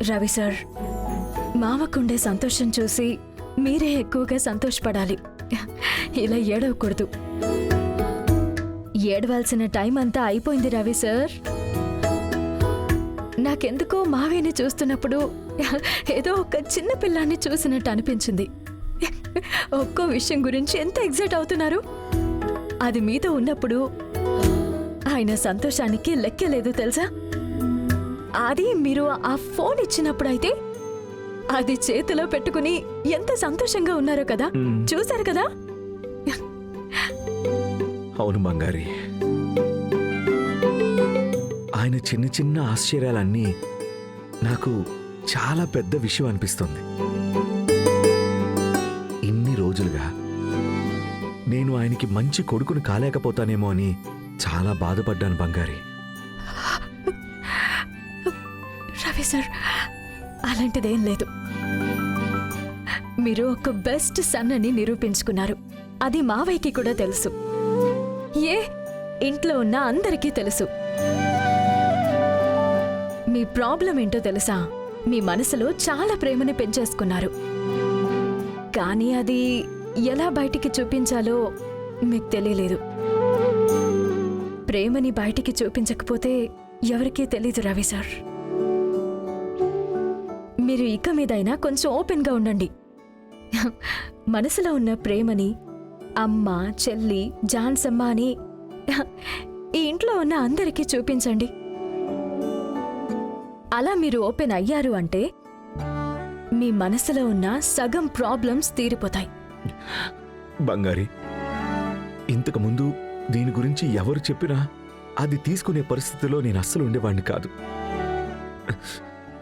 Ravi sir, మావకుండే సంతోషం చూసి మీరే ఎక్కువగా సంతోషపడాలి. ఇలా ఏడవకూడదు. ఏడవాల్సిన టైం అంతా అయిపోయింది రవి సార్. నాకెందుకో మావేని చూస్తున్నప్పుడు ఏదో ఒక చిన్న పిల్లాన్ని చూసినట్టు అనిపించింది. ఒక్కో విషయం గురించి ఎంత ఎగ్జైట్ అవుతున్నారు. అది మీతో ఉన్నప్పుడు ఆయన సంతోషానికి లెక్కలేదు తెలుసా. అది మీరు ఆ ఫోన్ ఇచ్చినప్పుడైతే అది చేతిలో పెట్టుకుని ఎంత సంతోషంగా ఉన్నారో కదా, చూశారు కదా. అవును బంగారి, ఆయన చిన్న చిన్న ఆశ్చర్యాలన్నీ నాకు చాలా పెద్ద విషయం అనిపిస్తుంది. ఇన్ని రోజులుగా నేను ఆయనకి మంచి కొడుకుని కాలేకపోతానేమో అని చాలా బాధపడ్డాను బంగారి. రవి సార్, అలాంటిదేం లేదు. మీరు ఒక బెస్ట్ సన్ అని నిరూపించుకున్నారు. అది మావయ్యకి కూడా తెలుసు. ఇంట్లో ఉన్న అందరికీ తెలుసు. మీ ప్రాబ్లం ఏంటో తెలుసా? మీ మనసులో చాలా ప్రేమని పెంచేసుకున్నారు. కానీ అది ఎలా బయటికి చూపించాలో మీకు తెలియలేదు. ప్రేమని బయటికి చూపించకపోతే ఎవరికీ తెలీదు రవి సార్. మీరు ఇక మీదైనా కొంచెం ఓపెన్గా ఉండండి. మనసులో ఉన్న ప్రేమని అమ్మ, చెల్లి, జాన్సమ్మ అని ఈ ఇంట్లో ఉన్న అందరికీ చూపించండి. అలా మీరు ఓపెన్ అయ్యారు అంటే మీ మనసులో ఉన్న సగం ప్రాబ్లమ్స్ తీరిపోతాయి. బంగారి, ఇంతకుముందు దీని గురించి ఎవరు చెప్పినా అది తీసుకునే పరిస్థితిలో నేను అస్సలు ఉండేవాణ్ణి కాదు.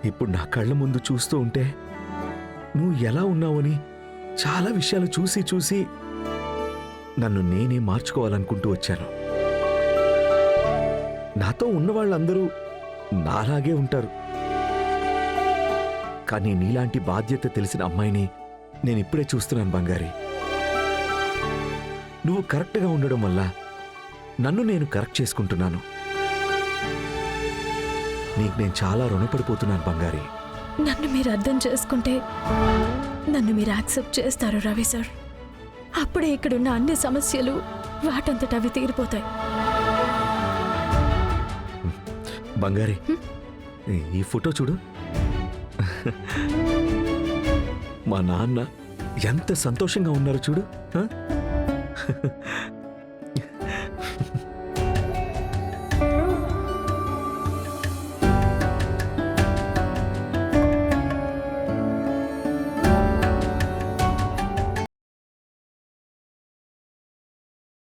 ఇప్పుడు నా కళ్ళ ముందు చూస్తూ ఉంటే నువ్వు ఎలా ఉన్నావని చాలా విషయాలు చూసి చూసి నన్ను నేనే మార్చుకోవాలనుకుంటూ వచ్చాను. నాతో ఉన్నవాళ్ళందరూ నాలాగే ఉంటారు. కానీ నీలాంటి బాధ్యత తెలిసిన అమ్మాయిని నేనిప్పుడే చూస్తున్నాను బంగారి. నువ్వు కరెక్ట్గా ఉండడం వల్ల నన్ను నేను కరెక్ట్ చేసుకుంటున్నాను. నీకు నేను చాలా రుణపడిపోతున్నాను బంగారి. నన్ను మీరు అర్థం చేసుకుంటే నన్ను మీరు యాక్సెప్ట్ చేస్తారు రవి సార్. అప్పుడే ఇక్కడున్న అన్ని సమస్యలు వాటంతట అవి తీరిపోతాయి. బంగారి, ఈ ఫోటో చూడు. మా నాన్న ఎంత సంతోషంగా ఉన్నారు చూడు.